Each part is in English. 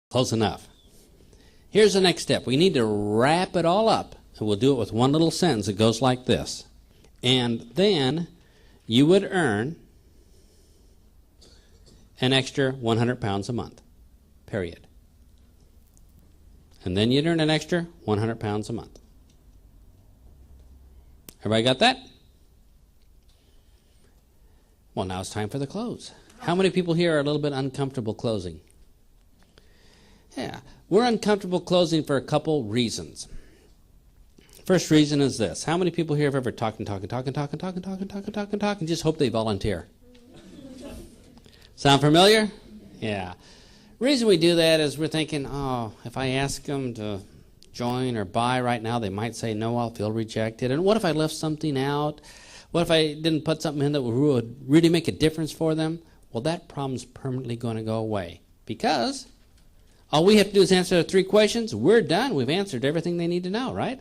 Close enough. Here's the next step. We need to wrap it all up, and we'll do it with one little sentence that goes like this. And then you would earn an extra 100 pounds a month, period. And then you'd earn an extra 100 pounds a month. Everybody got that? Well, now it's time for the close. How many people here are a little bit uncomfortable closing? Yeah, we're uncomfortable closing for a couple reasons. First reason is this. How many people here have ever talked and just hope they volunteer? Sound familiar? Yeah. The reason we do that is we're thinking, oh, if I ask them to join or buy right now, they might say no, I'll feel rejected. And what if I left something out? What if I didn't put something in that would really make a difference for them? Well, that problem's permanently going to go away because all we have to do is answer 3 questions. We're done. We've answered everything they need to know, right?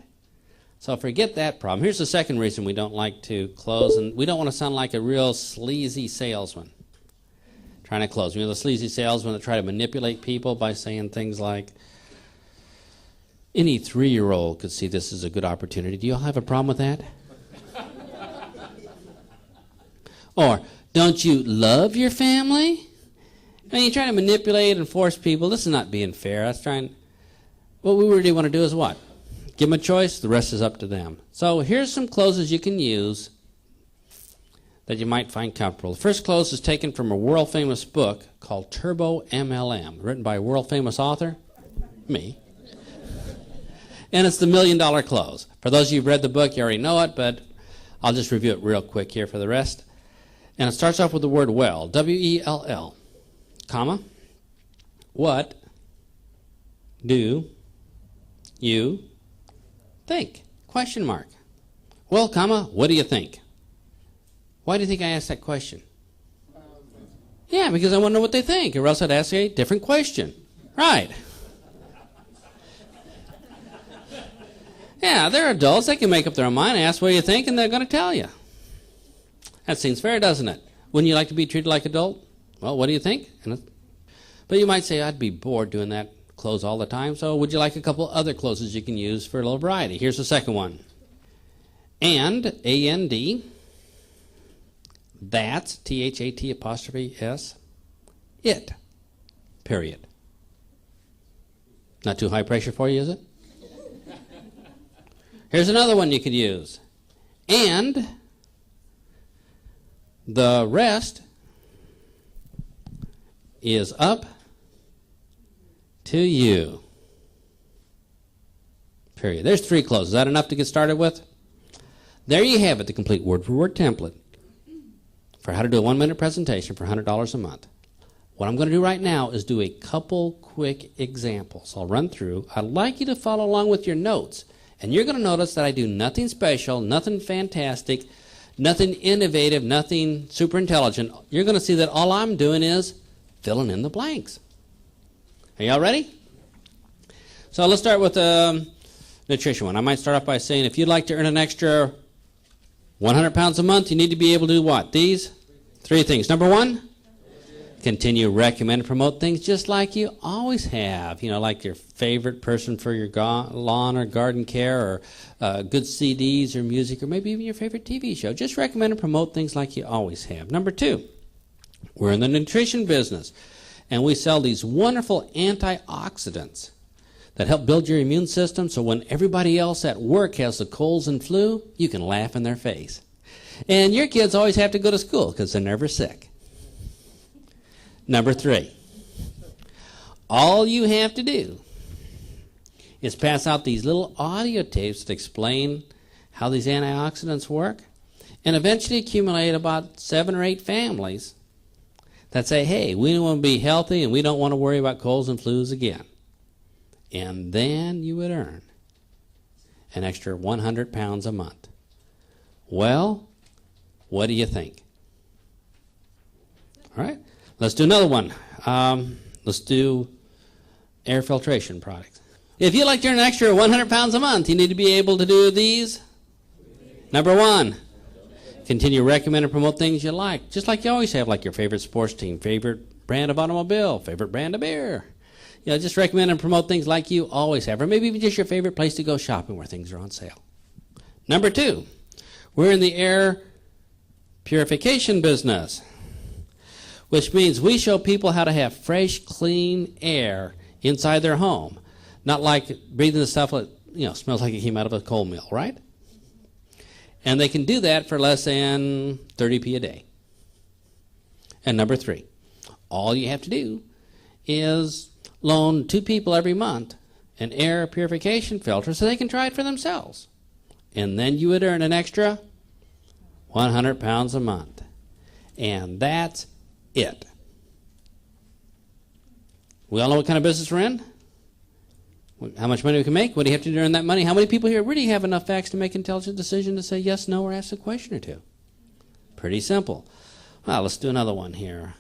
So forget that problem. Here's the second reason we don't like to close, and we don't want to sound like a real sleazy salesman trying to close. You know, the sleazy salesmen that try to manipulate people by saying things like, any 3-year-old could see this as a good opportunity. Do you all have a problem with that? Or, don't you love your family? I mean, you try to manipulate and force people. This is not being fair. That's trying. What we really want to do is what? Give them a choice. The rest is up to them. So here's some closes you can use that you might find comfortable. The first close is taken from a world-famous book called Turbo MLM, written by a world-famous author, me. And it's the $1 Million Close. For those of you who've read the book, you already know it, but I'll just review it real quick here for the rest. And it starts off with the word well, W-E-L-L, comma, what do you think? Question mark. Well, comma, what do you think? Why do you think I asked that question? Yeah, because I want to know what they think, or else I'd ask a different question. Right. Yeah, they're adults. They can make up their own mind, ask what you think, and they're going to tell you. That seems fair, doesn't it? Wouldn't you like to be treated like an adult? Well, what do you think? But you might say, I'd be bored doing that close all the time, so would you like a couple other closes you can use for a little variety? Here's the second one. And, A-N-D, that's, T-H-A-T apostrophe S, it, period. Not too high pressure for you, is it? Here's another one you could use. And the rest is up to you. Period. There's 3 closes. Is that enough to get started with? There you have it, the complete word-for-word template for how to do a 1-minute presentation for $100 a month. What I'm going to do right now is do a couple quick examples. I'll run through. I'd like you to follow along with your notes. And you're going to notice that I do nothing special, nothing fantastic, nothing innovative, nothing super intelligent. You're going to see that all I'm doing is filling in the blanks. Are y'all ready? So let's start with the nutrition one. I might start off by saying if you'd like to earn an extra 100 pounds a month, you need to be able to do what? These 3 things. Number 1, continue, recommend, and promote things just like you always have. You know, like your favorite person for your lawn or garden care, or good CDs or music, or maybe even your favorite TV show. Just recommend and promote things like you always have. Number 2, we're in the nutrition business, and we sell these wonderful antioxidants that help build your immune system so when everybody else at work has the colds and flu, you can laugh in their face. And your kids always have to go to school because they're never sick. Number 3, all you have to do is pass out these little audio tapes that explain how these antioxidants work, and eventually accumulate about 7 or 8 families that say, hey, we want to be healthy and we don't want to worry about colds and flus again. And then you would earn an extra 100 pounds a month. Well, what do you think? All right. Let's do another one. Let's do air filtration products. If you'd like to earn an extra 100 pounds a month, you need to be able to do these. Number 1, continue to recommend and promote things you like, just like you always have, like your favorite sports team, favorite brand of automobile, favorite brand of beer. just recommend and promote things like you always have, or maybe even just your favorite place to go shopping where things are on sale. Number 2, we're in the air purification business, which means we show people how to have fresh, clean air inside their home, not like breathing the stuff that smells like it came out of a coal mill, right? And they can do that for less than 30p a day. And number 3, all you have to do is loan 2 people every month an air purification filter so they can try it for themselves. And then you would earn an extra 100 pounds a month. And that's it. We all know what kind of business we're in? How much money we can make? What do you have to do to earn that money? How many people here really have enough facts to make an intelligent decision to say yes, no, or ask a question or two? Pretty simple. Well, let's do another one here.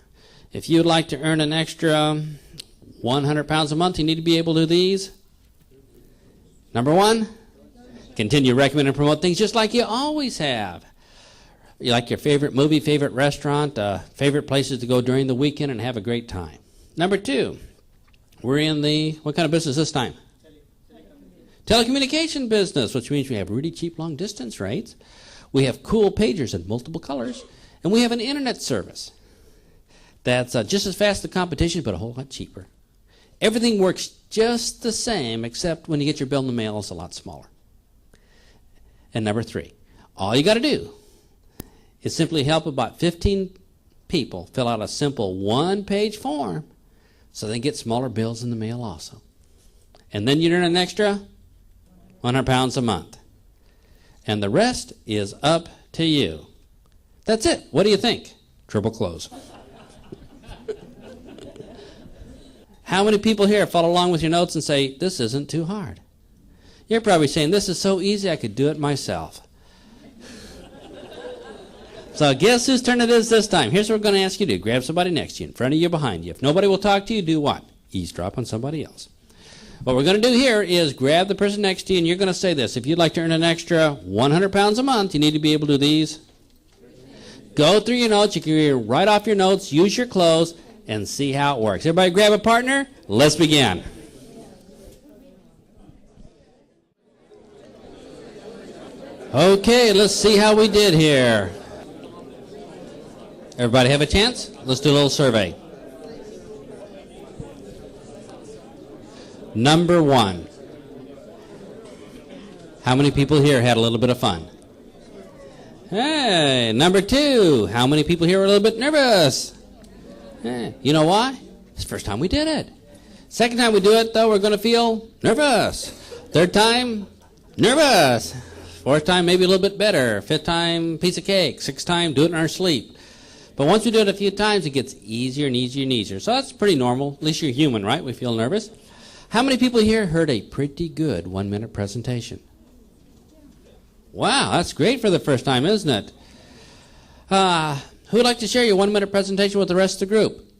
If you'd like to earn an extra 100 pounds a month, you need to be able to do these. Number 1, continue to recommend and promote things just like you always have. You like your favorite movie, favorite restaurant, favorite places to go during the weekend and have a great time. Number 2, we're in the, what kind of business this time? Telecommunication business, which means we have really cheap long distance rates. We have cool pagers in multiple colors. And we have an internet service that's just as fast as the competition, but a whole lot cheaper. Everything works just the same, except when you get your bill in the mail, it's a lot smaller. And number 3, all you got to do is simply help about 15 people fill out a simple 1-page form so they get smaller bills in the mail also. And then you earn an extra 100 pounds a month. And the rest is up to you. That's it. What do you think? Triple close. How many people here follow along with your notes and say, this isn't too hard? You're probably saying, this is so easy I could do it myself. So guess whose turn it is this time? Here's what we're going to ask you to do. Grab somebody next to you, in front of you, behind you. If nobody will talk to you, do what? Eavesdrop on somebody else. What we're going to do here is grab the person next to you, and you're going to say this. If you'd like to earn an extra 100 pounds a month, you need to be able to do these. Go through your notes. You can read right off your notes, use your clothes, and see how it works. Everybody grab a partner. Let's begin. Okay, let's see how we did here. Everybody have a chance? Let's do a little survey. Number 1. How many people here had a little bit of fun? Hey, number 2. How many people here were a little bit nervous? Hey, you know why? It's the first time we did it. Second time we do it, though, we're going to feel nervous. Third time, nervous. Fourth time, maybe a little bit better. Fifth time, piece of cake. Sixth time, do it in our sleep. But once we do it a few times, it gets easier and easier and easier. So that's pretty normal. At least you're human, right? We feel nervous. How many people here heard a pretty good 1-minute presentation? Wow, that's great for the first time, isn't it? Who would like to share your 1-minute presentation with the rest of the group?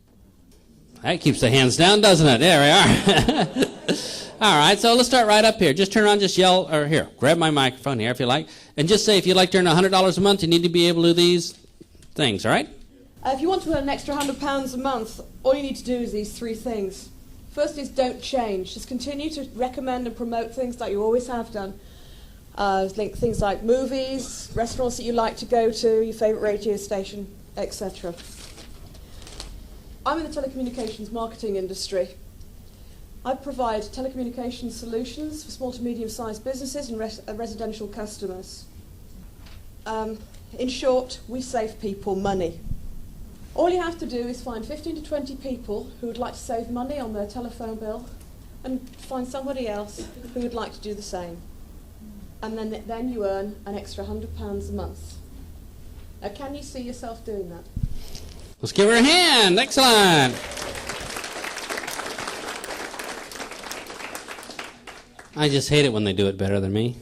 That keeps the hands down, doesn't it? There we are. All right, so let's start right up here. Just turn around, just yell, or here, grab my microphone here if you like, and just say if you'd like to earn $100 a month, you need to be able to do these things, all right? If you want to earn an extra £100 a month, all you need to do is these 3 things. First is don't change. Just continue to recommend and promote things like you always have done. Things like movies, restaurants that you like to go to, your favourite radio station, etc. I'm in the telecommunications marketing industry. I provide telecommunications solutions for small to medium-sized businesses and residential customers. In short, we save people money. All you have to do is find 15 to 20 people who would like to save money on their telephone bill and find somebody else who would like to do the same. And then you earn an extra £100 a month. Now, can you see yourself doing that? Let's give her a hand. Excellent. I just hate it when they do it better than me.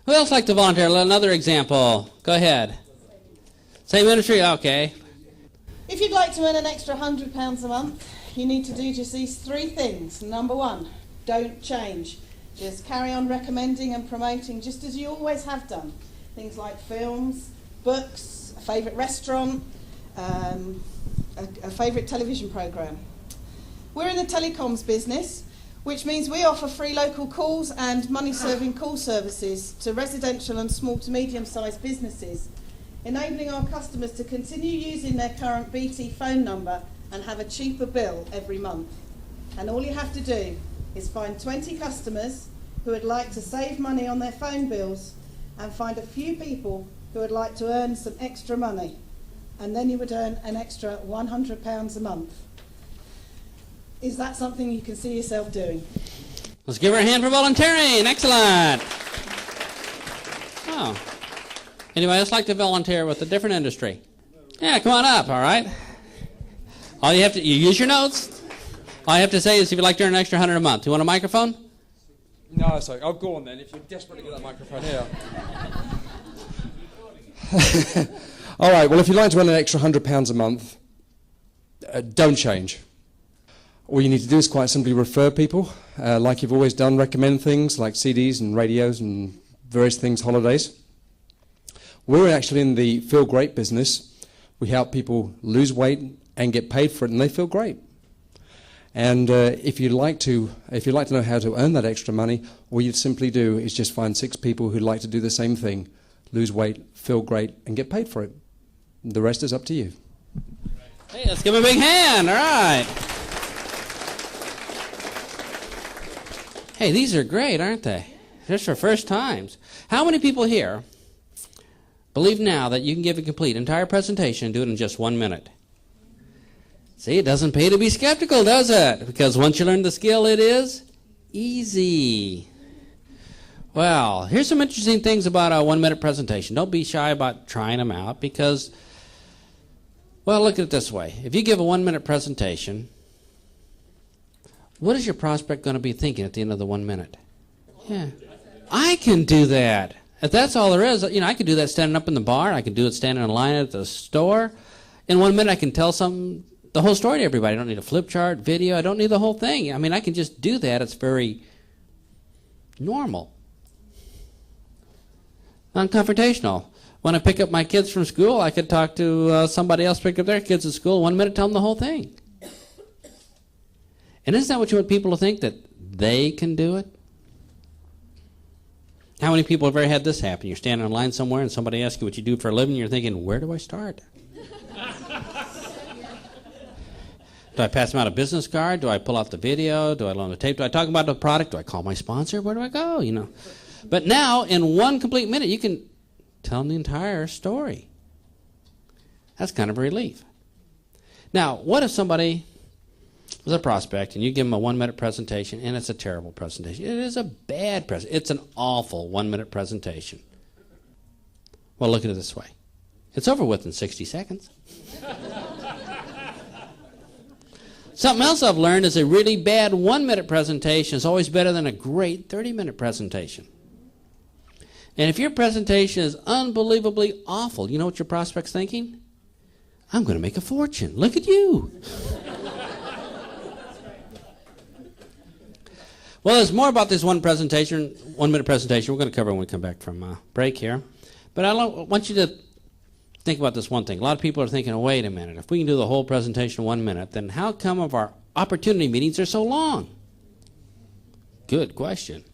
Who else like to volunteer? Another example. Go ahead. Same industry? Okay. If you'd like to earn an extra £100 a month, you need to do just these 3 things. Number 1, don't change. Just carry on recommending and promoting just as you always have done. Things like films, books, a favourite restaurant, a favourite television programme. We're in the telecoms business, which means we offer free local calls and money-serving call services to residential and small to medium-sized businesses, enabling our customers to continue using their current BT phone number and have a cheaper bill every month. And all you have to do is find 20 customers who would like to save money on their phone bills and find a few people who would like to earn some extra money. And then you would earn an extra £100 a month. Is that something you can see yourself doing? Let's give her a hand for volunteering. Excellent. Oh. Anybody else like to volunteer with a different industry? Yeah, come on up, all right? All you have to, you use your notes. All you have to say is if you'd like to earn an extra 100 a month. You want a microphone? No, sorry. I'll go on then if you're desperate to get that microphone here. All right, well, if you'd like to earn an extra £100 a month, don't change. All you need to do is quite simply refer people, like you've always done, recommend things like CDs and radios and various things, holidays. We're actually in the feel great business. We help people lose weight and get paid for it, and they feel great. And if you'd like to know how to earn that extra money, all you'd simply do is just find 6 people who'd like to do the same thing, lose weight, feel great, and get paid for it. The rest is up to you. Hey, let's give him a big hand. All right. Hey, these are great, aren't they? Just for first times. How many people here believe now that you can give a complete entire presentation and do it in just 1 minute? See, it doesn't pay to be skeptical, does it? Because once you learn the skill, it is easy. Well, here's some interesting things about a 1 minute presentation. Don't be shy about trying them out because, well, look at it this way. If you give a 1 minute presentation, what is your prospect going to be thinking at the end of the 1 minute? Yeah, I can do that. If that's all there is, I could do that standing up in the bar. I could do it standing in line at the store. In 1 minute, I can tell the whole story to everybody. I don't need a flip chart, video. I don't need the whole thing. I mean, I can just do that. It's very normal. Non-confrontational. When I pick up my kids from school, I could talk to somebody else pick up their kids at school. 1 minute, tell them the whole thing. And isn't that what you want people to think, that they can do it? How many people have ever had this happen? You're standing in line somewhere and somebody asks you what you do for a living, and you're thinking, where do I start? Do I pass them out a business card? Do I pull out the video? Do I loan the tape? Do I talk about the product? Do I call my sponsor? Where do I go? But now, in 1 complete minute, you can tell them the entire story. That's kind of a relief. Now, what if somebody was a prospect and you give them a 1 minute presentation and it's a terrible presentation? It is a bad presentation. It's an awful 1 minute presentation. Well, look at it this way. It's over with in 60 seconds. Something else I've learned is a really bad 1 minute presentation is always better than a great 30-minute presentation. And if your presentation is unbelievably awful, you know what your prospect's thinking? I'm going to make a fortune. Look at you. Well, there's more about this 1 minute presentation. We're going to cover when we come back from break here. But I want you to think about this one thing. A lot of people are thinking, oh, wait a minute. If we can do the whole presentation in 1 minute, then how come our opportunity meetings are so long? Good question.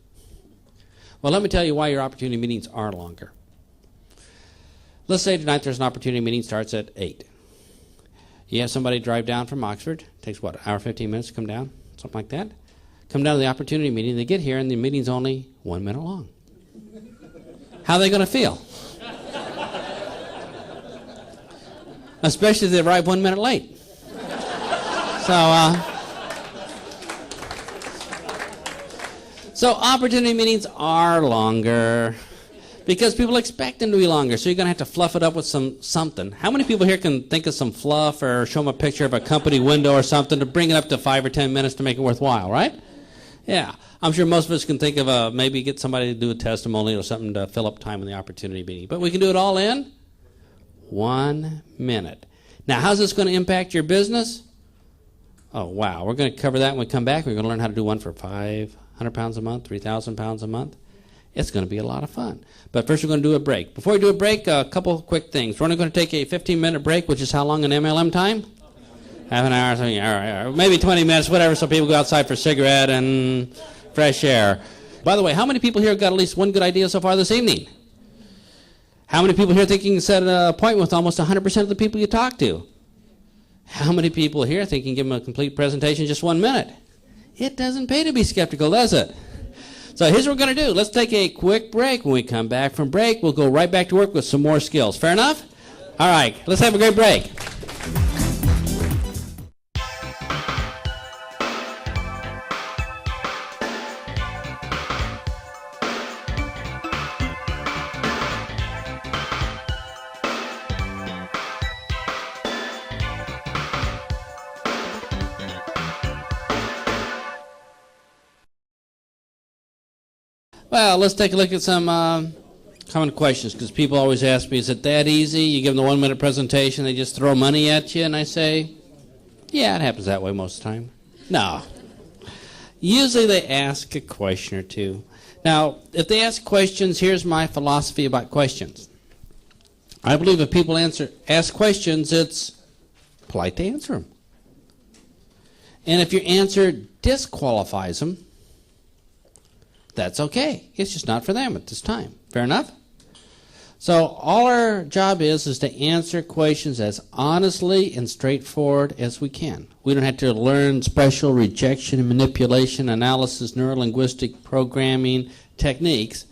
Well, let me tell you why your opportunity meetings are longer. Let's say tonight there's an opportunity meeting starts at 8. You have somebody drive down from Oxford. It takes, what, an hour, 15 minutes to come down? Something like that. Come down to the opportunity meeting. They get here, and the meeting's only 1 minute long. How are they going to feel? Especially if they arrive 1 minute late. So opportunity meetings are longer because people expect them to be longer. So you're going to have to fluff it up with something. How many people here can think of some fluff or show them a picture of a company window or something to bring it up to 5 or 10 minutes to make it worthwhile, right? Yeah. I'm sure most of us can think of maybe get somebody to do a testimonial or something to fill up time in the opportunity meeting. But we can do it all in 1 minute. Now, how's this going to impact your business? Oh, wow. We're going to cover that when we come back. We're going to learn how to do one for £500 a month, £3,000 a month. It's going to be a lot of fun. But first, we're going to do a break. Before we do a break, a couple quick things. We're only going to take a 15-minute break, which is how long in MLM time? Half an hour, something, all right, maybe 20 minutes, whatever, so people go outside for a cigarette and fresh air. By the way, how many people here got at least one good idea so far this evening? How many people here think you can set an appointment with almost 100% of the people you talk to? How many people here think you can give them a complete presentation in just 1 minute? It doesn't pay to be skeptical, does it? So here's what we're going to do. Let's take a quick break. When we come back from break, we'll go right back to work with some more skills. Fair enough? All right, let's have a great break. Well, let's take a look at some common questions, because people always ask me, is it that easy? You give them the 1 minute presentation, they just throw money at you, and I say, yeah, it happens that way most of the time. No. Usually they ask a question or two. Now, if they ask questions, here's my philosophy about questions. I believe if people ask questions, it's polite to answer them. And if your answer disqualifies them, that's okay. It's just not for them at this time. Fair enough? So all our job is to answer questions as honestly and straightforward as we can. We don't have to learn special rejection and manipulation, analysis, neurolinguistic programming techniques.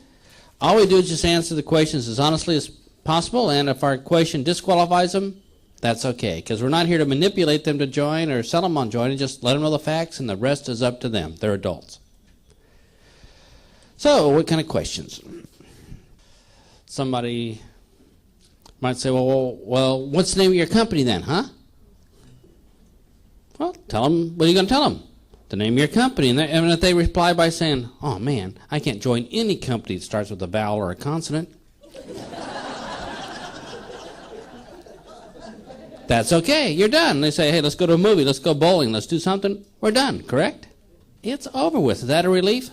All we do is just answer the questions as honestly as possible, and if our question disqualifies them, that's okay, because we're not here to manipulate them to join or sell them on joining. Just let them know the facts, and the rest is up to them. They're adults. So, what kind of questions? Somebody might say, well, what's the name of your company then, huh? Well, tell them, what are you going to tell them? The name of your company. And if they reply by saying, oh man, I can't join any company that starts with a vowel or a consonant, that's okay, you're done. They say, hey, let's go to a movie, let's go bowling, let's do something. We're done, correct? It's over with. Is that a relief?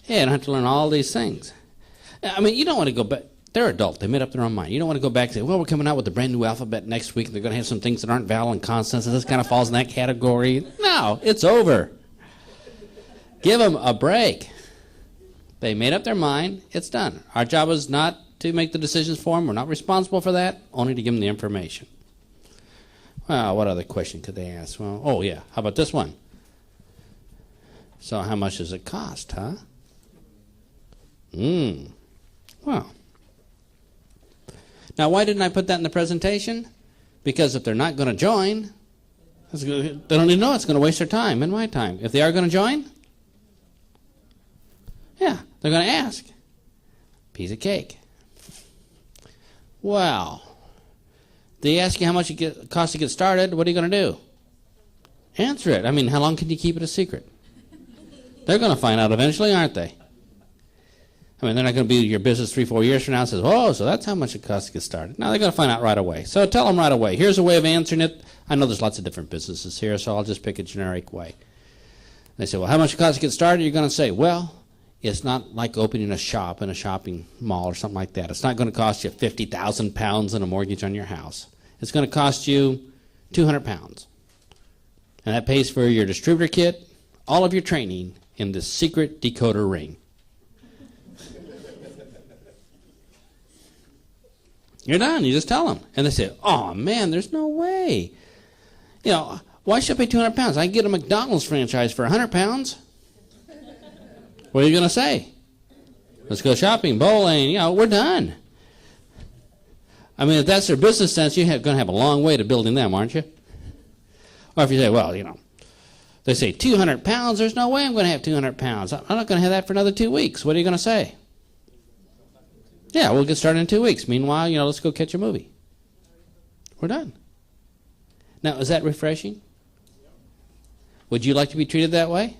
Yeah, I don't have to learn all these things. I mean, you don't want to go back. They're adult. They made up their own mind. You don't want to go back and say, well, we're coming out with a brand new alphabet next week, and they're going to have some things that aren't vowel and consonants, and this kind of falls in that category. No, it's over. Give them a break. They made up their mind. It's done. Our job is not to make the decisions for them. We're not responsible for that, only to give them the information. Well, what other question could they ask? Well, oh, yeah. How about this one? So how much does it cost, huh? Well. Now, why didn't I put that in the presentation? Because if they're not going to join, they don't even know it's going to waste their time and my time. If they are going to join, yeah, they're going to ask. Piece of cake. Well, they ask you how much it costs to get started. What are you going to do? Answer it. I mean, how long can you keep it a secret? They're going to find out eventually, aren't they? I mean, they're not going to be your business 3-4 years from now and says, oh, so that's how much it costs to get started. No, they're going to find out right away. So tell them right away. Here's a way of answering it. I know there's lots of different businesses here, so I'll just pick a generic way. They say, well, how much it costs to get started? You're going to say, well, it's not like opening a shop in a shopping mall or something like that. It's not going to cost you 50,000 pounds and a mortgage on your house. It's going to cost you 200 pounds. And that pays for your distributor kit, all of your training in this secret decoder ring. You're done. You just tell them. And they say, oh, man, there's no way. You know, why should I pay 200 pounds? I can get a McDonald's franchise for 100 pounds. What are you going to say? Let's go shopping, bowling. You know, we're done. I mean, if that's their business sense, you're going to have a long way to building them, aren't you? Or if you say, well, you know, they say 200 pounds, there's no way I'm going to have 200 pounds. I'm not going to have that for another 2 weeks. What are you going to say? Yeah, we'll get started in 2 weeks. Meanwhile, you know, let's go catch a movie. We're done. Now, is that refreshing? Would you like to be treated that way?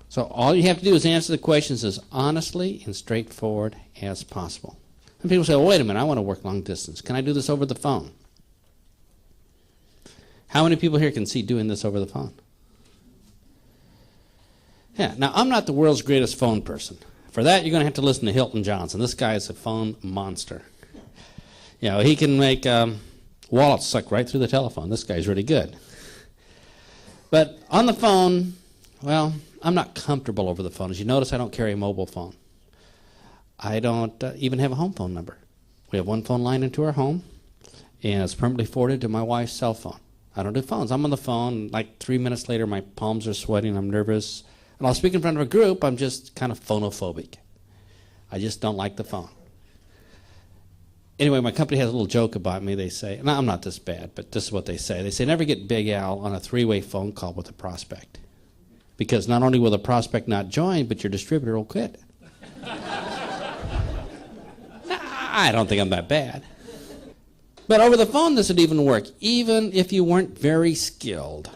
So all you have to do is answer the questions as honestly and straightforward as possible. And people say, well, wait a minute, I want to work long distance. Can I do this over the phone? How many people here can see doing this over the phone? Yeah, now I'm not the world's greatest phone person. For that, you're going to have to listen to Hilton Johnson. This guy is a phone monster. You know, he can make Wallet sucked right through the telephone. This guy's really good. But on the phone, well, I'm not comfortable over the phone. As you notice, I don't carry a mobile phone. I don't even have a home phone number. We have one phone line into our home, and it's permanently forwarded to my wife's cell phone. I don't do phones. I'm on the phone. Like 3 minutes later, my palms are sweating. I'm nervous. And I'll speak in front of a group. I'm just kind of phonophobic. I just don't like the phone. Anyway, my company has a little joke about me. They say, and I'm not this bad, but this is what they say. They say, never get Big Al on a three-way phone call with a prospect. Because not only will the prospect not join, but your distributor will quit. I don't think I'm that bad. But over the phone, this would even work, even if you weren't very skilled.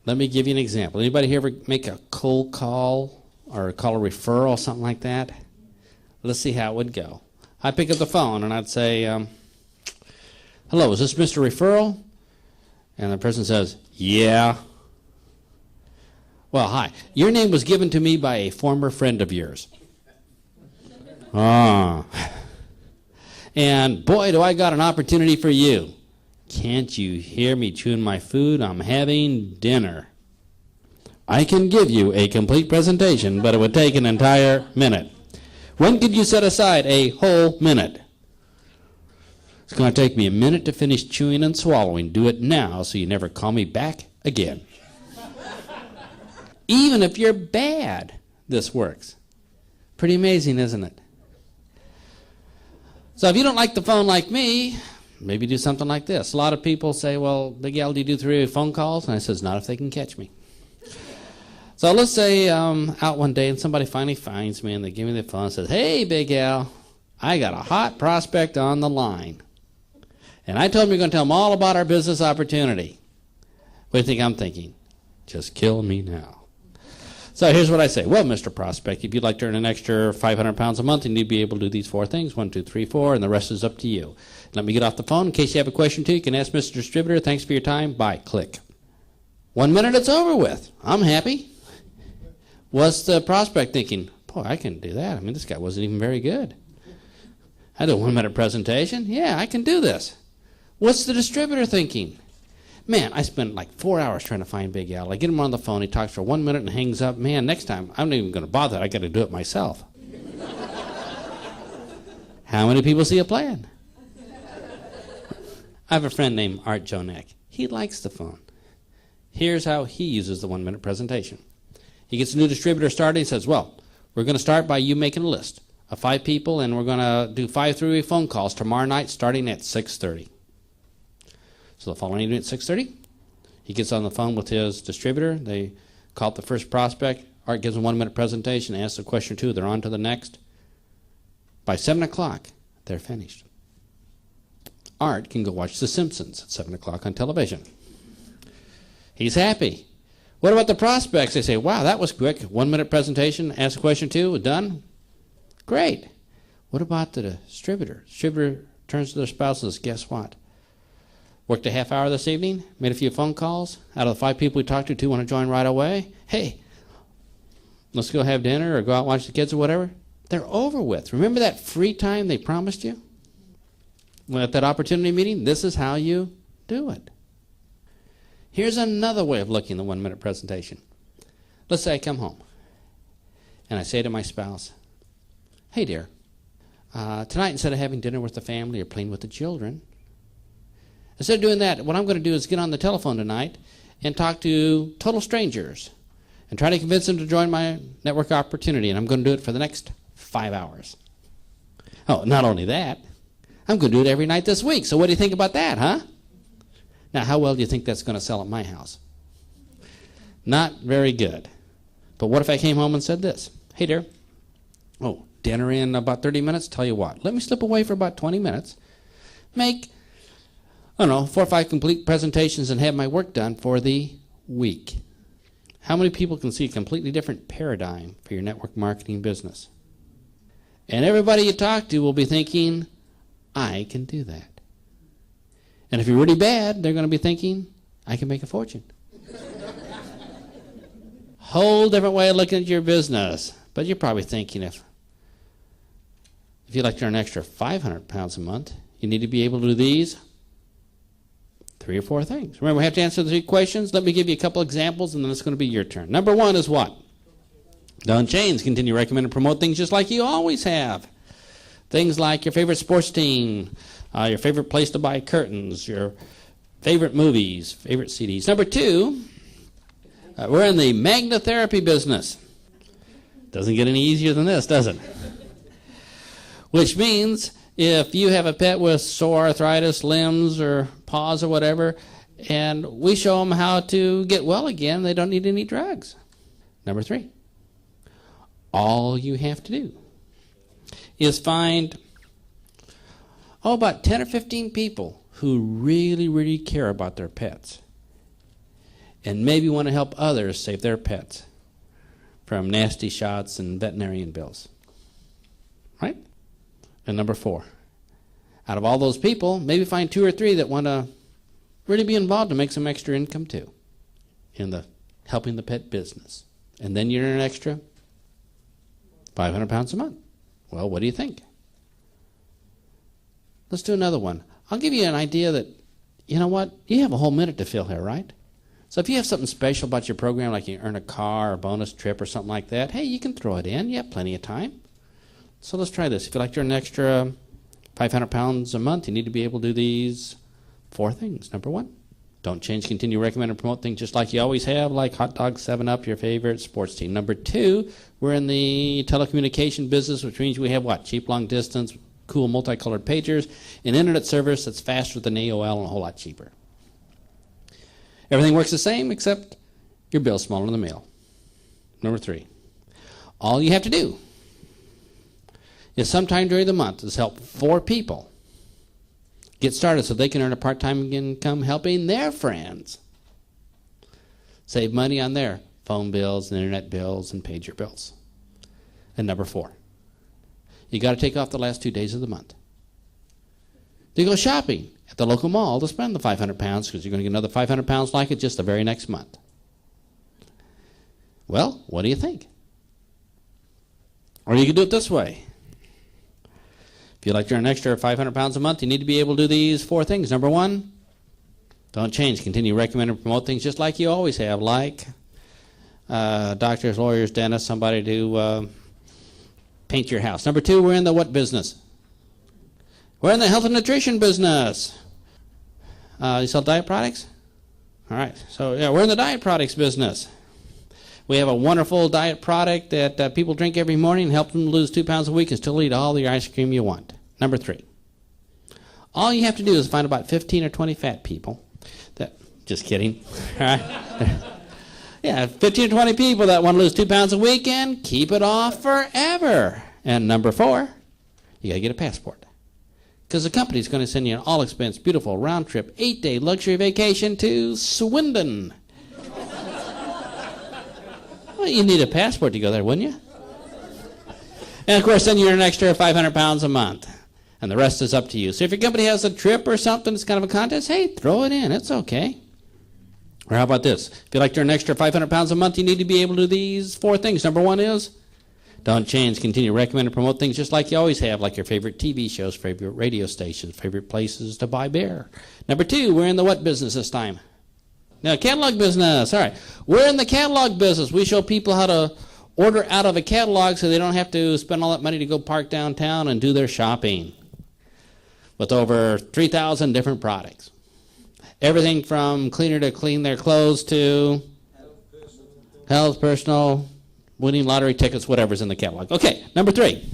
Let me give you an example. Anybody here ever make a cold call or call a referral, something like that? Let's see how it would go. I'd pick up the phone and I'd say, hello, is this Mr. Referral? And the person says, yeah. Well, hi. Your name was given to me by a former friend of yours. Ah. And boy, do I got an opportunity for you. Can't you hear me chewing my food? I'm having dinner. I can give you a complete presentation, but it would take an entire minute. When could you set aside a whole minute? It's going to take me a minute to finish chewing and swallowing. Do it now so you never call me back again. Even if you're bad, this works. Pretty amazing, isn't it? So if you don't like the phone like me, maybe do something like this. A lot of people say, well, Big Al, do you do three-way phone calls? And I says, not if they can catch me. So let's say I'm out one day and somebody finally finds me and they give me the phone and says, hey, Big Al, I got a hot prospect on the line. And I told him you're going to tell him all about our business opportunity. What do you think I'm thinking? Just kill me now. So here's what I say. Well, Mr. Prospect, if you'd like to earn an extra 500 pounds a month, you need to be able to do these four things, 1, 2, 3, 4, and the rest is up to you. Let me get off the phone. In case you have a question, too, you can ask Mr. Distributor. Thanks for your time. Bye. Click. 1 minute, it's over with. I'm happy. What's the prospect thinking? Boy, I can do that. I mean, this guy wasn't even very good. I did a 1 minute presentation. Yeah, I can do this. What's the distributor thinking? Man, I spent like 4 hours trying to find Big Al. I get him on the phone. He talks for 1 minute and hangs up. Man, next time, I'm not even going to bother. I got to do it myself. How many people see a plan? I have a friend named Art Jonek. He likes the phone. Here's how he uses the 1 minute presentation. He gets a new distributor started. He says, well, we're going to start by you making a list of 5 people, and we're going to do 5 three-way phone calls tomorrow night starting at 6:30. So the following evening at 6:30, he gets on the phone with his distributor. They call up the first prospect. Art gives them a 1 minute presentation, asks a question or two. They're on to the next. By 7 o'clock, they're finished. Art can go watch The Simpsons at 7 o'clock on television. He's happy. What about the prospects? They say, wow, that was quick. 1 minute presentation, ask a question or two, done. Great. What about the distributor? Distributor turns to their spouse and says, guess what? Worked a half hour this evening, made a few phone calls. Out of the 5 people we talked to, 2 want to join right away. Hey, let's go have dinner or go out and watch the kids or whatever. They're over with. Remember that free time they promised you? Well, at that opportunity meeting, this is how you do it. Here's another way of looking at the 1 minute presentation. Let's say I come home and I say to my spouse, hey, dear, tonight instead of having dinner with the family or playing with the children, instead of doing that, what I'm going to do is get on the telephone tonight and talk to total strangers and try to convince them to join my network opportunity, and I'm going to do it for the next 5 hours. Oh, not only that, I'm going to do it every night this week. So what do you think about that, huh? Now, how well do you think that's going to sell at my house? Not very good. But what if I came home and said this? Hey, dear, dinner in about 30 minutes? Tell you what, let me slip away for about 20 minutes, make, 4 or 5 complete presentations and have my work done for the week. How many people can see a completely different paradigm for your network marketing business? And everybody you talk to will be thinking, I can do that. And if you're really bad, they're going to be thinking, I can make a fortune. Whole different way of looking at your business. But you're probably thinking if you'd like to earn an extra 500 pounds a month, you need to be able to do these 3 or 4 things. Remember, we have to answer the 3 questions. Let me give you a couple examples, and then it's going to be your turn. Number 1 is what? Don't change. Continue to recommend and promote things just like you always have. Things like your favorite sports team, your favorite place to buy curtains, your favorite movies, favorite CDs. Number 2, we're in the magnetherapy business. Doesn't get any easier than this, does it? Which means if you have a pet with sore arthritis, limbs, or paws or whatever, and we show them how to get well again, they don't need any drugs. Number 3, all you have to do is find, about 10 or 15 people who really, really care about their pets and maybe want to help others save their pets from nasty shots and veterinarian bills. Right? And number 4, out of all those people, maybe find 2 or 3 that want to really be involved to make some extra income too in the helping the pet business. And then you're an extra £500 a month. Well, what do you think? Let's do another one. I'll give you an idea that, you know what, you have a whole minute to fill here, right? So if you have something special about your program, like you earn a car or a bonus trip or something like that, hey, you can throw it in. You have plenty of time. So let's try this. If you'd like to earn an extra £500 a month, you need to be able to do these 4 things. Number 1, don't change, continue, recommend, and promote things just like you always have, like hot dogs, 7-Up, your favorite sports team. Number 2, we're in the telecommunication business, which means we have what? Cheap long distance, cool multicolored pagers, an internet service that's faster than AOL and a whole lot cheaper. Everything works the same except your bill's smaller in the mail. Number 3, all you have to do is sometime during the month is help 4 people get started so they can earn a part-time income helping their friends save money on their phone bills and internet bills and pager bills. And number 4, you got to take off the last 2 days of the month. You go shopping at the local mall to spend the £500 because you're going to get another £500 like it just the very next month. Well, what do you think? Or you can do it this way. If you'd like to earn an extra £500 a month, you need to be able to do these 4 things. Number 1, don't change. Continue to recommend and promote things just like you always have, like doctors, lawyers, dentists, somebody to paint your house. Number 2, we're in the what business? We're in the health and nutrition business. You sell diet products? All right. So, yeah, we're in the diet products business. We have a wonderful diet product that people drink every morning and help them lose 2 pounds a week and still eat all the ice cream you want. Number 3, all you have to do is find about 15 or 20 fat people that, just kidding. All right. Yeah, 15 or 20 people that want to lose 2 pounds a week and keep it off forever. And number 4, you got to get a passport. Because the company's going to send you an all-expense, beautiful, round-trip, 8-day luxury vacation to Swindon. Well, you need a passport to go there, wouldn't you? And, of course, then you're an extra £500 a month. And the rest is up to you. So if your company has a trip or something, it's kind of a contest, hey, throw it in. It's okay. Or how about this? If you'd like to earn an extra £500 a month, you need to be able to do these 4 things. Number 1 is don't change. Continue to recommend and promote things just like you always have, like your favorite TV shows, favorite radio stations, favorite places to buy beer. Number 2, we're in the what business this time? Now, catalog business. All right. We're in the catalog business. We show people how to order out of a catalog so they don't have to spend all that money to go park downtown and do their shopping with over 3,000 different products. Everything from cleaner to clean their clothes to health, personal, winning lottery tickets, whatever's in the catalog. Okay, number 3.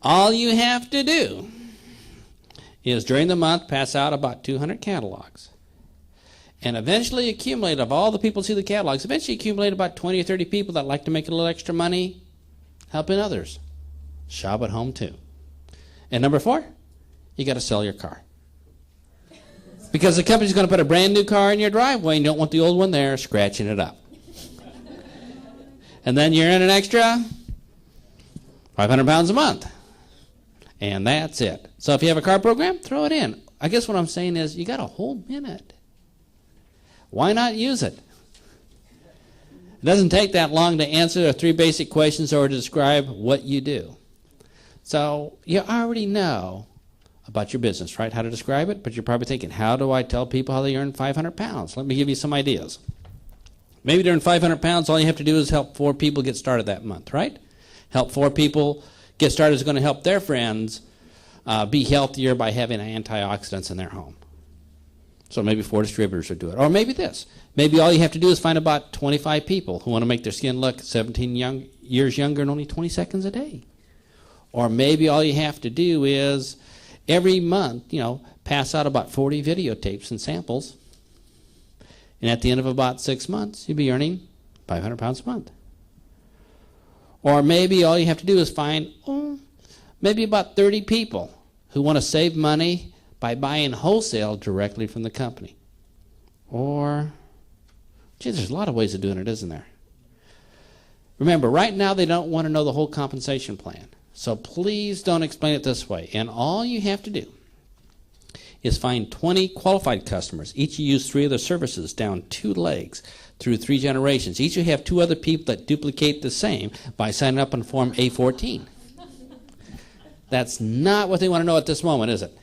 All you have to do is during the month pass out about 200 catalogs. And eventually accumulate, of all the people who see the catalogs, eventually accumulate about 20 or 30 people that like to make a little extra money helping others. Shop at home too. And number 4, you got to sell your car. Because the company's going to put a brand new car in your driveway and you don't want the old one there scratching it up. And then you're in an extra £500 a month. And that's it. So if you have a car program, throw it in. I guess what I'm saying is you got a whole minute. Why not use it? It doesn't take that long to answer the 3 basic questions or to describe what you do. So you already know about your business, right? How to describe it, but you're probably thinking, how do I tell people how they earn 500 pounds? Let me give you some ideas. Maybe to earn 500 pounds, all you have to do is help 4 people get started that month, right? Help 4 people get started is going to help their friends be healthier by having antioxidants in their home. So maybe 4 distributors would do it. Or maybe this. Maybe all you have to do is find about 25 people who want to make their skin look 17 years younger in only 20 seconds a day. Or maybe all you have to do is every month, pass out about 40 videotapes and samples. And at the end of about 6 months, you'll be earning 500 pounds a month. Or maybe all you have to do is find maybe about 30 people who want to save money by buying wholesale directly from the company. Or, there's a lot of ways of doing it, isn't there? Remember, right now they don't want to know the whole compensation plan. So please don't explain it this way. And all you have to do is find 20 qualified customers. Each use 3 of their services down 2 legs through 3 generations. Each will have 2 other people that duplicate the same by signing up on Form A14. That's not what they want to know at this moment, is it?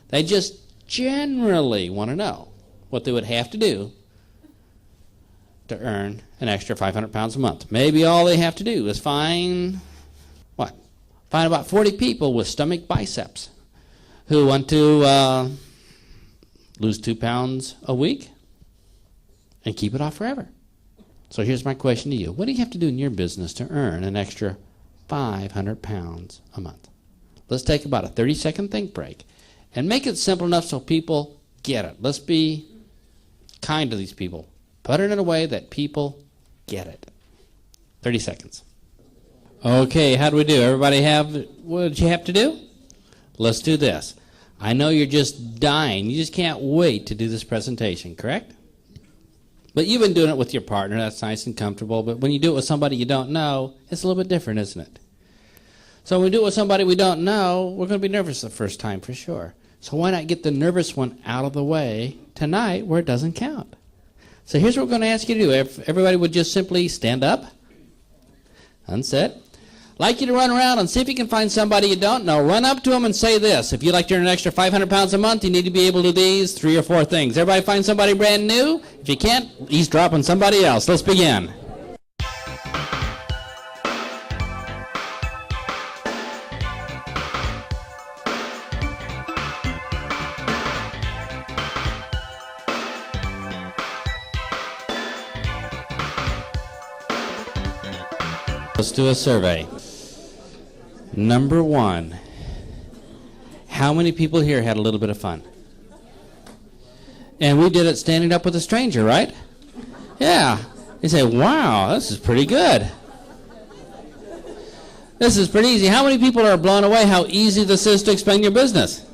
They just generally want to know what they would have to do to earn an extra 500 pounds a month. Maybe all they have to do is find about 40 people with stomach biceps who want to lose 2 pounds a week and keep it off forever. So here's my question to you. What do you have to do in your business to earn an extra 500 pounds a month? Let's take about a 30-second think break and make it simple enough so people get it. Let's be kind to these people. Put it in a way that people get it. 30 seconds. Okay, how do we do? Everybody have what did you have to do? Let's do this. I know you're just dying. You just can't wait to do this presentation, correct? But you've been doing it with your partner. That's nice and comfortable. But when you do it with somebody you don't know, it's a little bit different, isn't it? So when we do it with somebody we don't know, we're going to be nervous the first time for sure. So why not get the nervous one out of the way tonight where it doesn't count? So here's what we're going to ask you to do. If everybody would just simply stand up, unsit. I'd like you to run around and see if you can find somebody you don't know. Run up to them and say this. If you'd like to earn an extra 500 pounds a month, you need to be able to do these 3 or 4 things. Everybody find somebody brand new? If you can't, eavesdrop on somebody else. Let's begin. Let's do a survey. Number 1, how many people here had a little bit of fun? And we did it standing up with a stranger, right? Yeah. You say, wow, this is pretty good. This is pretty easy. How many people are blown away how easy this is to explain your business?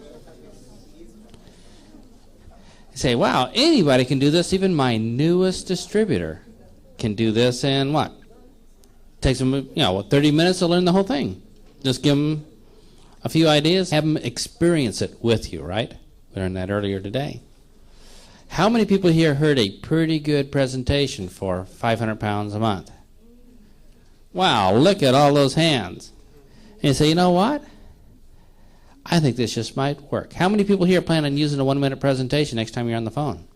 You say, wow, anybody can do this. Even my newest distributor can do this in what? Takes them, 30 minutes to learn the whole thing. Just give them a few ideas, have them experience it with you, right? We learned that earlier today. How many people here heard a pretty good presentation for 500 pounds a month? Wow, look at all those hands. And you say, you know what? I think this just might work. How many people here plan on using a 1-minute presentation next time you're on the phone?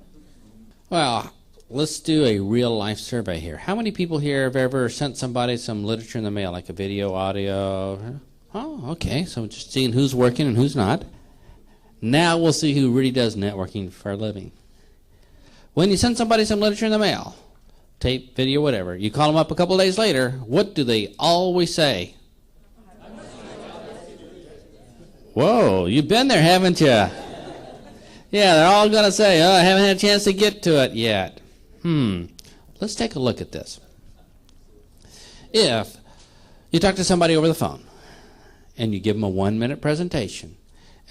Well, let's do a real-life survey here. How many people here have ever sent somebody some literature in the mail, like a video, audio? Oh, okay, so just seeing who's working and who's not. Now we'll see who really does networking for a living. When you send somebody some literature in the mail, tape, video, whatever, you call them up a couple days later, what do they always say? Whoa, you've been there, haven't you? Yeah, they're all going to say, oh, I haven't had a chance to get to it yet. Let's take a look at this. If you talk to somebody over the phone and you give them a 1-minute presentation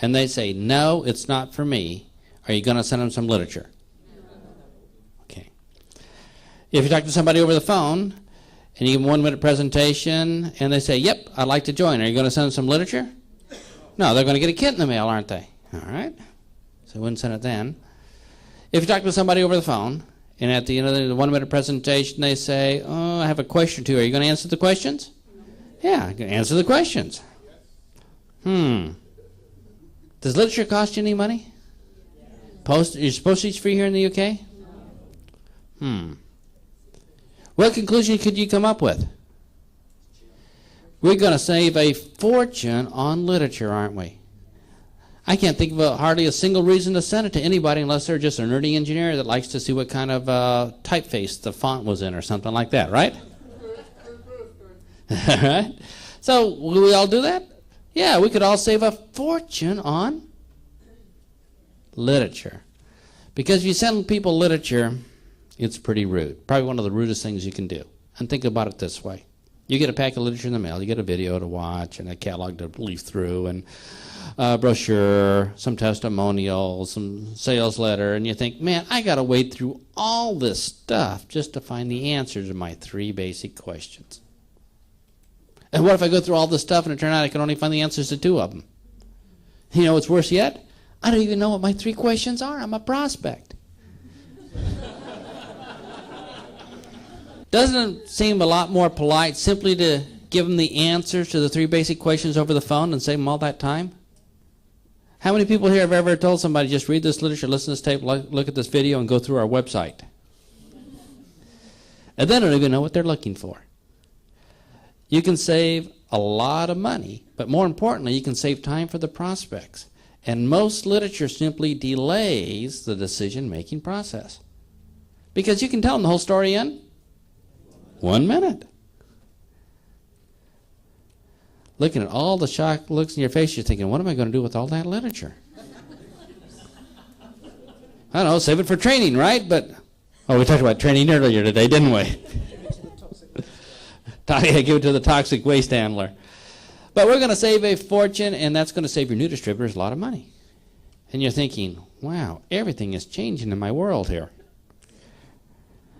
and they say, no, it's not for me, are you going to send them some literature? Okay. If you talk to somebody over the phone and you give them a 1-minute presentation and they say, yep, I'd like to join, are you going to send them some literature? No, they're going to get a kit in the mail, aren't they? All right. So I wouldn't send it then. If you talk to somebody over the phone and at the end of the 1-minute presentation, they say, oh, I have a question or two. Are you going to answer the questions? Yeah, I'm going to answer the questions. Does literature cost you any money? Is postage free here in the UK? What conclusion could you come up with? We're going to save a fortune on literature, aren't we? I can't think of hardly a single reason to send it to anybody unless they're just a nerdy engineer that likes to see what kind of typeface the font was in or something like that, right? Right? So, will we all do that? Yeah, we could all save a fortune on literature. Because if you send people literature, it's pretty rude. Probably one of the rudest things you can do. And think about it this way. You get a pack of literature in the mail, you get a video to watch, and a catalog to leaf through, and a brochure, some testimonials, some sales letter, and you think, man, I got to wade through all this stuff just to find the answers to my 3 basic questions. And what if I go through all this stuff and it turns out I can only find the answers to 2 of them? You know what's worse yet? I don't even know what my 3 questions are. I'm a prospect. Doesn't it seem a lot more polite simply to give them the answers to the 3 basic questions over the phone and save them all that time? How many people here have ever told somebody, just read this literature, listen to this tape, look at this video, and go through our website? And they don't even know what they're looking for. You can save a lot of money, but more importantly, you can save time for the prospects. And most literature simply delays the decision-making process. Because you can tell them the whole story in 1 minute. Looking at all the shocked looks in your face, you're thinking, what am I going to do with all that literature? I don't know, save it for training, right? But, we talked about training earlier today, didn't we? Give it to the toxic waste handler. But we're going to save a fortune, and that's going to save your new distributors a lot of money. And you're thinking, wow, everything is changing in my world here.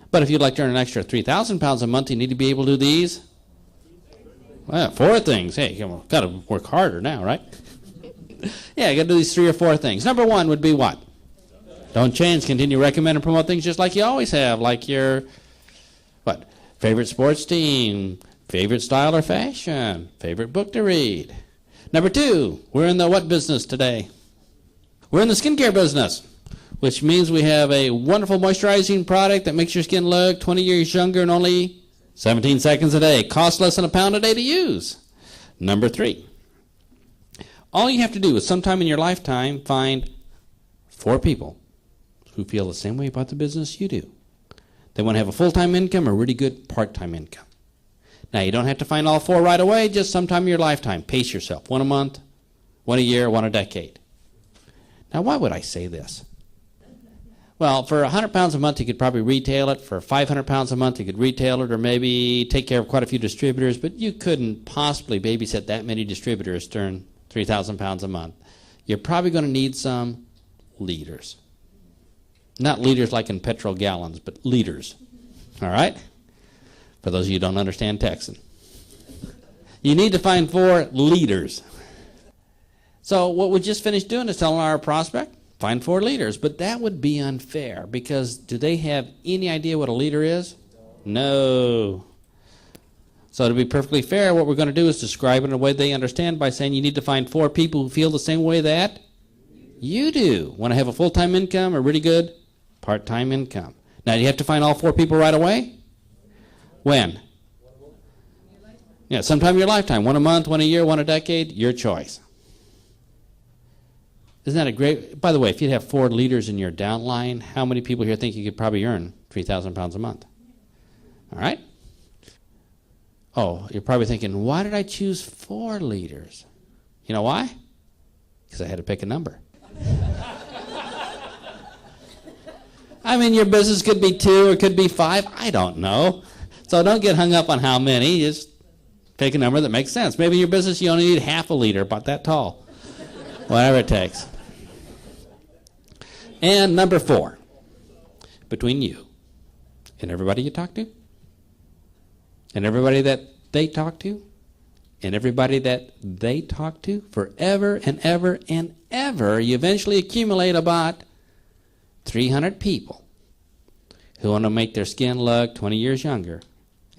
But if you'd like to earn an extra £3,000 a month, you need to be able to do these. Well, 4 things. Hey, you've got to work harder now, right? Yeah, you got to do these 3 or 4 things. Number 1 would be what? Don't change. Continue to recommend and promote things just like you always have, like your, what? Favorite sports team, favorite style or fashion, favorite book to read. Number 2, we're in the what business today? We're in the skincare business, which means we have a wonderful moisturizing product that makes your skin look 20 years younger in only 17 seconds a day. Costs less than £1 a day to use. Number 3, all you have to do is sometime in your lifetime find 4 people who feel the same way about the business you do. They want to have a full-time income or really good part-time income. Now, you don't have to find all 4 right away, just sometime in your lifetime. Pace yourself. 1 a month, 1 a year, 1 a decade. Now, why would I say this? Well, for £100 a month, you could probably retail it. For £500 a month, you could retail it or maybe take care of quite a few distributors, but you couldn't possibly babysit that many distributors to earn £3,000 a month. You're probably going to need some leaders. Not leaders like in petrol gallons, but leaders. All right? For those of you who don't understand Texan. You need to find 4 leaders. So what we just finished doing is telling our prospect, find 4 leaders. But that would be unfair because do they have any idea what a leader is? No. So to be perfectly fair, what we're going to do is describe it in a way they understand by saying you need to find 4 people who feel the same way that you do. Want to have a full-time income or really good part-time income. Now, do you have to find all 4 people right away? When? Yeah, sometime in your lifetime. 1 a month, 1 a year, 1 a decade, your choice. Isn't that a great... By the way, if you have 4 leaders in your downline, how many people here think you could probably earn £3,000 a month? All right? Oh, you're probably thinking, why did I choose 4 leaders? You know why? Because I had to pick a number. I mean, your business could be 2 or it could be 5. I don't know. So don't get hung up on how many. Just pick a number that makes sense. Maybe in your business you only need half a leader, about that tall. Whatever it takes. And number 4, between you and everybody you talk to, and everybody that they talk to, and everybody that they talk to, forever and ever and ever, you eventually accumulate about 300 people who want to make their skin look 20 years younger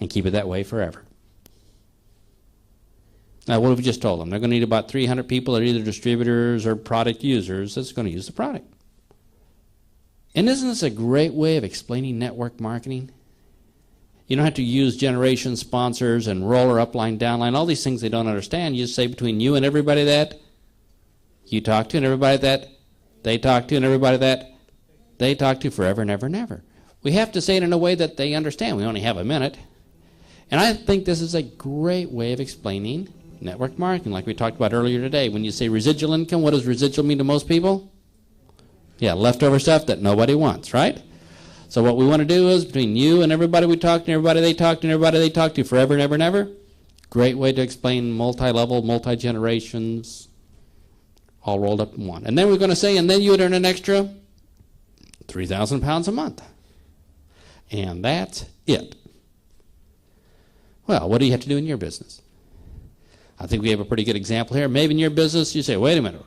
and keep it that way forever. Now, what have we just told them? They're going to need about 300 people that are either distributors or product users that's going to use the product. And isn't this a great way of explaining network marketing? You don't have to use generation sponsors and roller, upline, downline, all these things they don't understand. You just say between you and everybody that you talk to and everybody that they talk to and everybody that they talk to forever and ever and ever. We have to say it in a way that they understand. We only have a minute. And I think this is a great way of explaining network marketing, like we talked about earlier today. When you say residual income, what does residual mean to most people? Yeah, leftover stuff that nobody wants, right? So what we want to do is between you and everybody we talk to, and everybody they talk to, and everybody they talk to forever and ever and ever, great way to explain multi-level, multi-generations, all rolled up in one. And then we're going to say, and then you would earn an extra 3,000 pounds a month. And that's it. Well, what do you have to do in your business? I think we have a pretty good example here. Maybe in your business you say, wait a minute,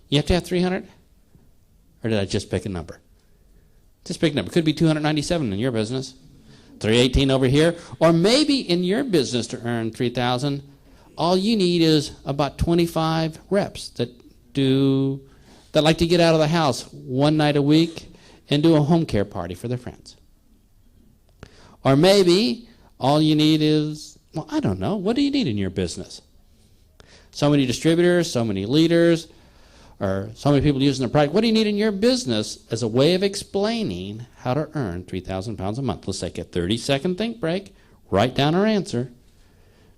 you have to have 300? Or did I just pick a number? Just pick a number. Could be 297 in your business, 318 over here. Or maybe in your business to earn 3,000, all you need is about 25 reps that like to get out of the house one night a week and do a home care party for their friends. Or maybe all you need is, well, I don't know, what do you need in your business? So many distributors, so many leaders, or so many people using the product. What do you need in your business as a way of explaining how to earn 3,000 pounds a month? Let's take a 30-second think break, write down our answer,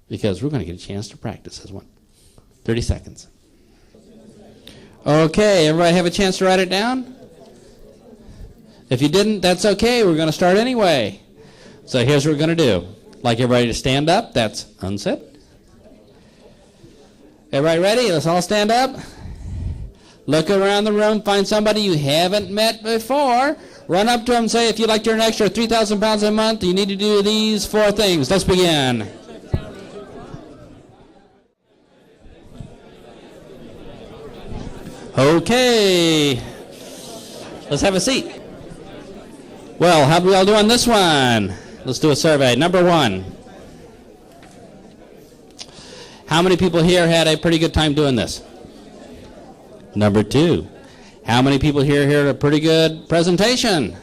because we're going to get a chance to practice this one. 30 seconds. Okay, everybody have a chance to write it down? If you didn't, that's okay. We're going to start anyway. So here's what we're going to do. I'd like everybody to stand up. That's unset. Everybody ready? Let's all stand up. Look around the room. Find somebody you haven't met before. Run up to them and say, if you'd like to earn an extra 3,000 pounds a month, you need to do these 4 things. Let's begin. Okay. Let's have a seat. Well, how do we all do on this one? Let's do a survey. Number 1. How many people here had a pretty good time doing this? Number 2. How many people here had a pretty good presentation?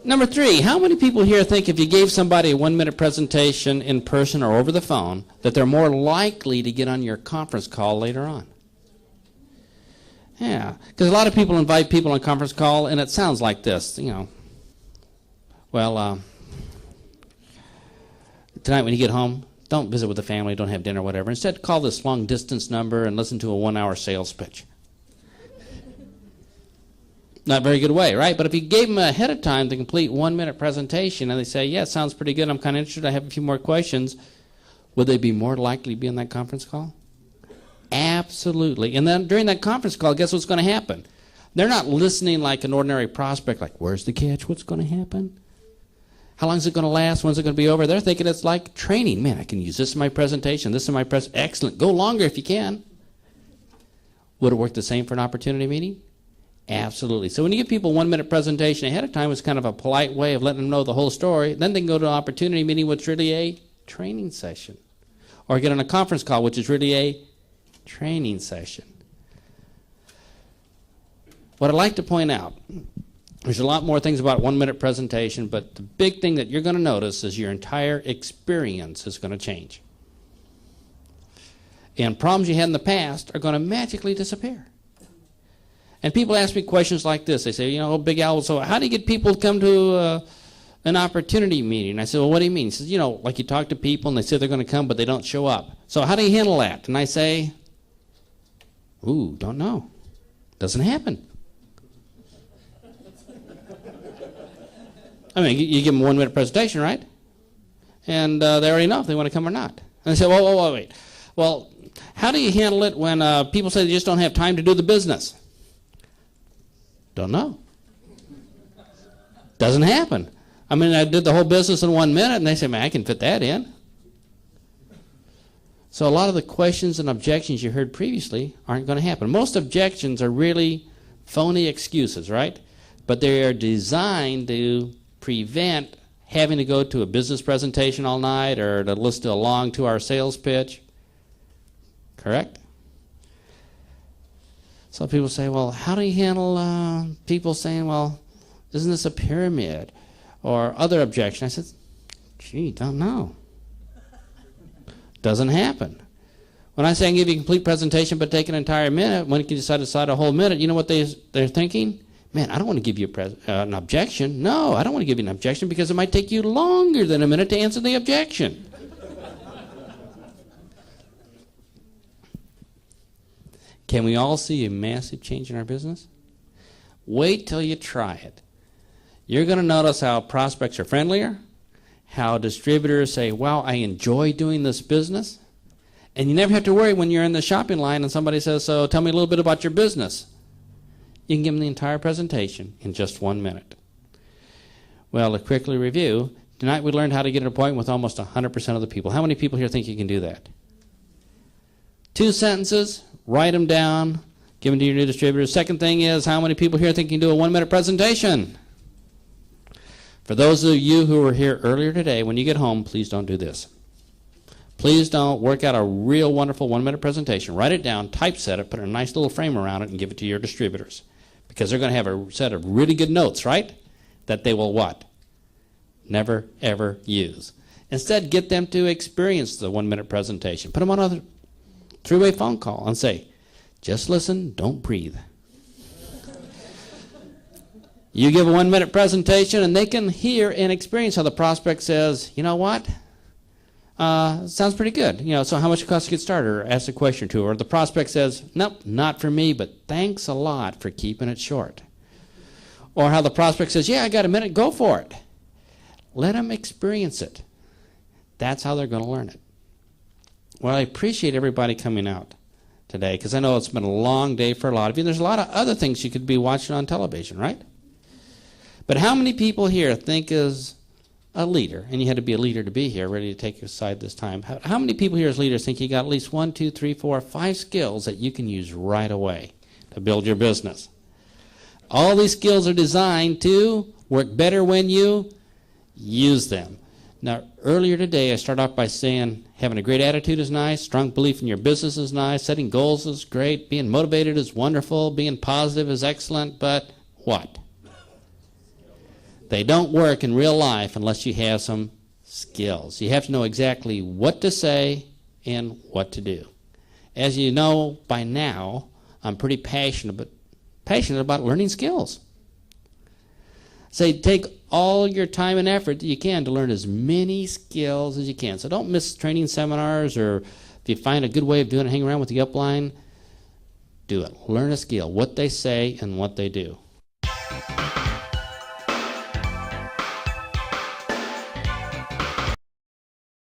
Number 3. How many people here think if you gave somebody a 1-minute presentation in person or over the phone, that they're more likely to get on your conference call later on? Yeah, because a lot of people invite people on a conference call, and it sounds like this, Well, tonight when you get home, don't visit with the family, don't have dinner, whatever. Instead, call this long-distance number and listen to a 1-hour sales pitch. Not a very good way, right? But if you gave them ahead of time the complete 1-minute presentation, and they say, yeah, it sounds pretty good, I'm kind of interested, I have a few more questions, would they be more likely to be on that conference call? Absolutely. And then during that conference call, guess what's going to happen? They're not listening like an ordinary prospect, like, where's the catch? What's going to happen? How long is it going to last? When's it going to be over? They're thinking it's like training. Man, I can use this in my presentation, this in my excellent. Go longer if you can. Would it work the same for an opportunity meeting? Absolutely. So when you give people a 1-minute presentation ahead of time, it's kind of a polite way of letting them know the whole story. Then they can go to an opportunity meeting, which is really a training session. Or get on a conference call, which is really a training session. What I'd like to point out, there's a lot more things about 1-minute presentation, but the big thing that you're going to notice is your entire experience is going to change. And problems you had in the past are going to magically disappear. And people ask me questions like this. They say, Big Al, so how do you get people to come to an opportunity meeting? I said, well, what do you mean? He says, like you talk to people and they say they're going to come, but they don't show up. So how do you handle that? And I say, ooh, don't know. Doesn't happen. I mean, you give them a 1-minute presentation, right? And they already know if they want to come or not. And they say, whoa, wait. Well, how do you handle it when people say they just don't have time to do the business? Don't know. Doesn't happen. I mean, I did the whole business in 1 minute, and they say, man, I can fit that in. So a lot of the questions and objections you heard previously aren't going to happen. Most objections are really phony excuses, right? But they are designed to prevent having to go to a business presentation all night or to listen to a long 2-hour sales pitch. Correct? Some people say, well, how do you handle people saying, well, isn't this a pyramid? Or other objection. I said, gee, don't know. Doesn't happen. When I say I can give you a complete presentation but take an entire minute, when you decide a whole minute, you know what they're thinking? Man, I don't want to give you an objection. No, I don't want to give you an objection because it might take you longer than a minute to answer the objection. Can we all see a massive change in our business? Wait till you try it. You're going to notice how prospects are friendlier, how distributors say, wow, I enjoy doing this business. And you never have to worry when you're in the shopping line and somebody says, so tell me a little bit about your business. You can give them the entire presentation in just 1 minute. Well, to quickly review, tonight we learned how to get an appointment with almost 100% of the people. How many people here think you can do that? 2 sentences, write them down, give them to your new distributors. Second thing is, how many people here think you can do a 1-minute presentation? For those of you who were here earlier today, when you get home, please don't do this. Please don't work out a real wonderful 1-minute presentation. Write it down, typeset it, put a nice little frame around it, and give it to your distributors. Because they're going to have a set of really good notes, right? That they will what? Never, ever use. Instead, get them to experience the 1-minute presentation. Put them on a 3-way phone call and say, just listen, don't breathe. You give a 1-minute presentation, and they can hear and experience how the prospect says, you know what? Sounds pretty good. You know, so how much it costs to get started? Or ask a question or two. Or the prospect says, nope, not for me, but thanks a lot for keeping it short. Or how the prospect says, yeah, I got a minute, go for it. Let them experience it. That's how they're going to learn it. Well, I appreciate everybody coming out today because I know it's been a long day for a lot of you. There's a lot of other things you could be watching on television, right? But how many people here think as a leader, and you had to be a leader to be here, ready to take your side this time. How many people here as leaders think you got at least 1, 2, 3, 4, 5 skills that you can use right away to build your business? All these skills are designed to work better when you use them. Now, earlier today, I started off by saying having a great attitude is nice, strong belief in your business is nice, setting goals is great, being motivated is wonderful, being positive is excellent, but what? They don't work in real life unless you have some skills. You have to know exactly what to say and what to do. As you know by now, I'm pretty passionate about learning skills. Say, take all your time and effort that you can to learn as many skills as you can. So don't miss training seminars, or if you find a good way of doing it, hang around with the upline, do it. Learn a skill, what they say and what they do.